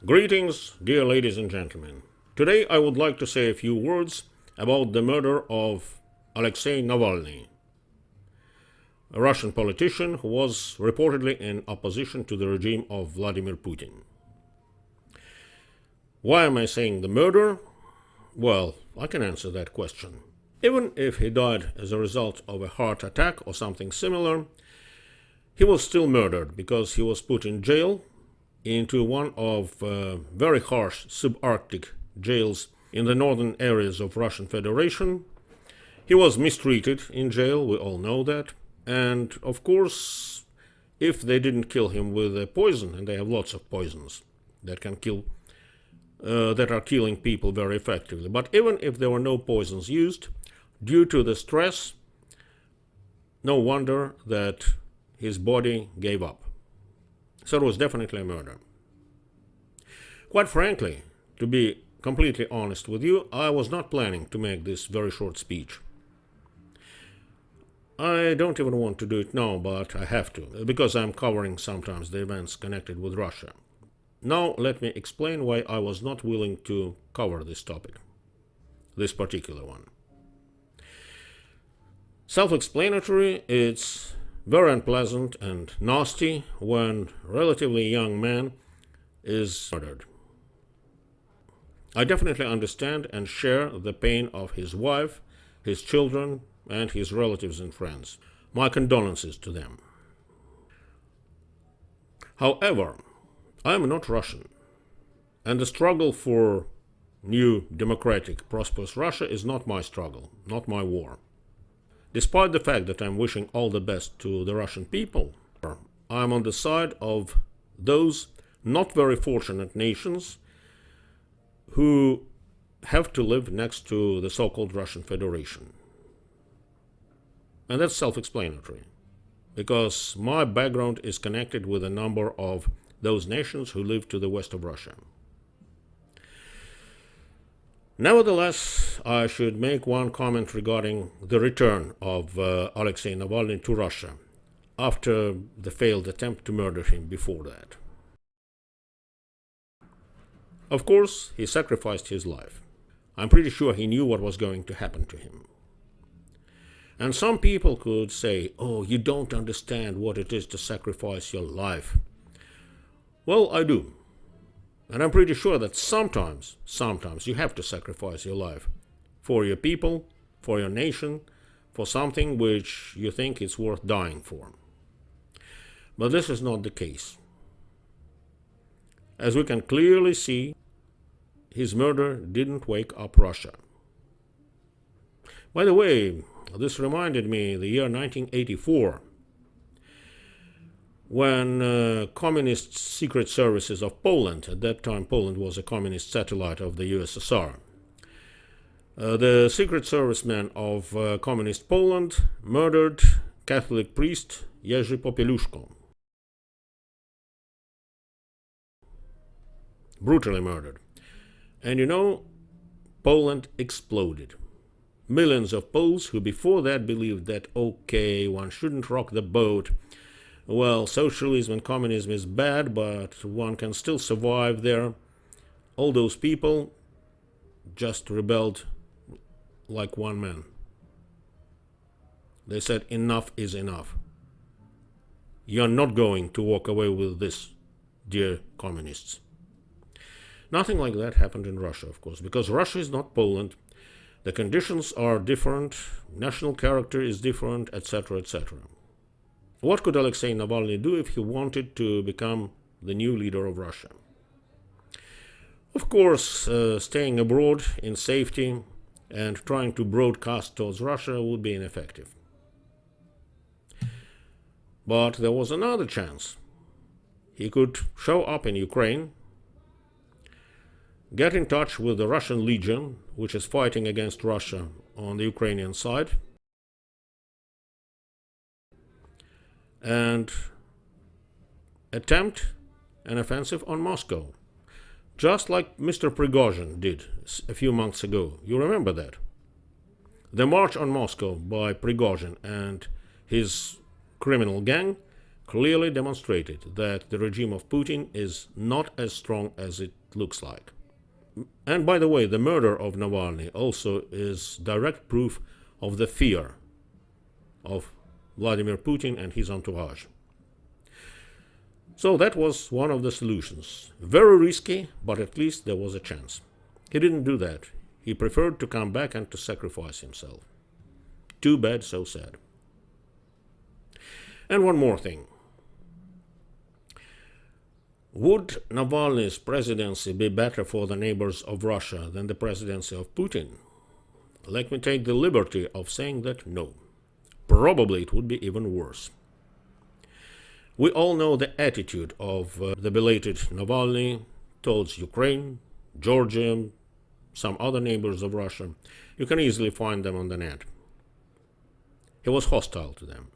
Greetings, dear ladies and gentlemen. Today I would like to say a few words about the murder of Aleksei Navalny, a Russian politician who was reportedly in opposition to the regime of Vladimir Putin. Why am I saying the murder? Well, I can answer that question. Even if he died as a result of a heart attack or something similar, he was still murdered because he was put in jail into one of very harsh subarctic jails in the northern areas of Russian Federation. He was mistreated in jail, we all know that. And of course, if they didn't kill him with a poison, and they have lots of poisons that can kill, that are killing people very effectively. But even if there were no poisons used, due to the stress, no wonder that his body gave up. So it was definitely a murder. Quite frankly, to be completely honest with you, I was not planning to make this very short speech. I don't even want to do it now, but I have to, because I'm covering sometimes the events connected with Russia. Now let me explain why I was not willing to cover this topic, this particular one. Self-explanatory, it's very unpleasant and nasty when a relatively young man is murdered. I definitely understand and share the pain of his wife, his children, and his relatives and friends. My condolences to them. However, I am not Russian, and the struggle for new, democratic, prosperous Russia is not my struggle, not my war. Despite the fact that I'm wishing all the best to the Russian people, I'm on the side of those not very fortunate nations who have to live next to the so-called Russian Federation. And that's self-explanatory, because my background is connected with a number of those nations who live to the west of Russia. Nevertheless, I should make one comment regarding the return of Aleksei Navalny to Russia after the failed attempt to murder him before that. Of course, he sacrificed his life. I'm pretty sure he knew what was going to happen to him. And some people could say, oh, you don't understand what it is to sacrifice your life. Well, I do. And I'm pretty sure that sometimes you have to sacrifice your life for your people, for your nation, for something which you think is worth dying for. But this is not the case. As we can clearly see, his murder didn't wake up Russia. By the way, this reminded me the year 1984, when communist secret services of Poland, at that time Poland was a communist satellite of the USSR, the secret servicemen of communist Poland murdered Catholic priest Jerzy Popieluszko. Brutally murdered. And you know, Poland exploded. Millions of Poles who before that believed that, okay, one shouldn't rock the boat. Well, socialism and communism is bad, but one can still survive there. All those people just rebelled like one man. They said, enough is enough. You're not going to walk away with this, dear communists. Nothing like that happened in Russia, of course, because Russia is not Poland. The conditions are different, national character is different, etc., etc. What could Alexei Navalny do if he wanted to become the new leader of Russia? Of course, staying abroad in safety and trying to broadcast towards Russia would be ineffective. But there was another chance. He could show up in Ukraine, get in touch with the Russian Legion, which is fighting against Russia on the Ukrainian side, and attempt an offensive on Moscow, just like Mr. Prigozhin did a few months ago. You remember that? The march on Moscow by Prigozhin and his criminal gang clearly demonstrated that the regime of Putin is not as strong as it looks like. And by the way, the murder of Navalny also is direct proof of the fear of Vladimir Putin and his entourage. So that was one of the solutions. Very risky, but at least there was a chance. He didn't do that. He preferred to come back and to sacrifice himself. Too bad, so sad. And one more thing. Would Navalny's presidency be better for the neighbors of Russia than the presidency of Putin? Let me take the liberty of saying that no. Probably it would be even worse. We all know the attitude of the belated Navalny towards Ukraine, Georgia, some other neighbors of Russia. You can easily find them on the net. He was hostile to them.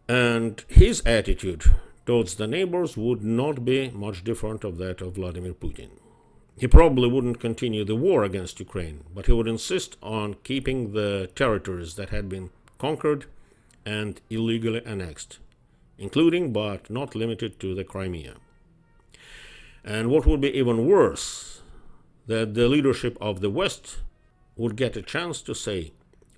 And his attitude towards the neighbors would not be much different of that of Vladimir Putin. He probably wouldn't continue the war against Ukraine, but he would insist on keeping the territories that had been conquered and illegally annexed, including but not limited to the Crimea. And what would be even worse, that the leadership of the West would get a chance to say,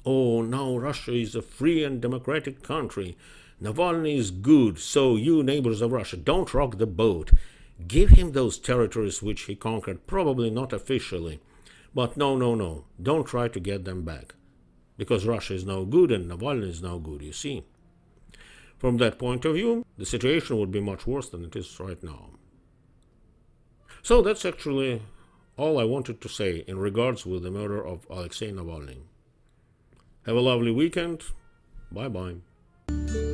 "Oh, now Russia is a free and democratic country. Navalny is good, so you neighbors of Russia, don't rock the boat. Give him those territories which he conquered, probably not officially. But no, don't try to get them back. Because Russia is no good and Navalny is no good, you see." From that point of view, the situation would be much worse than it is right now. So that's actually all I wanted to say in regards with the murder of Aleksei Navalny. Have a lovely weekend. Bye-bye.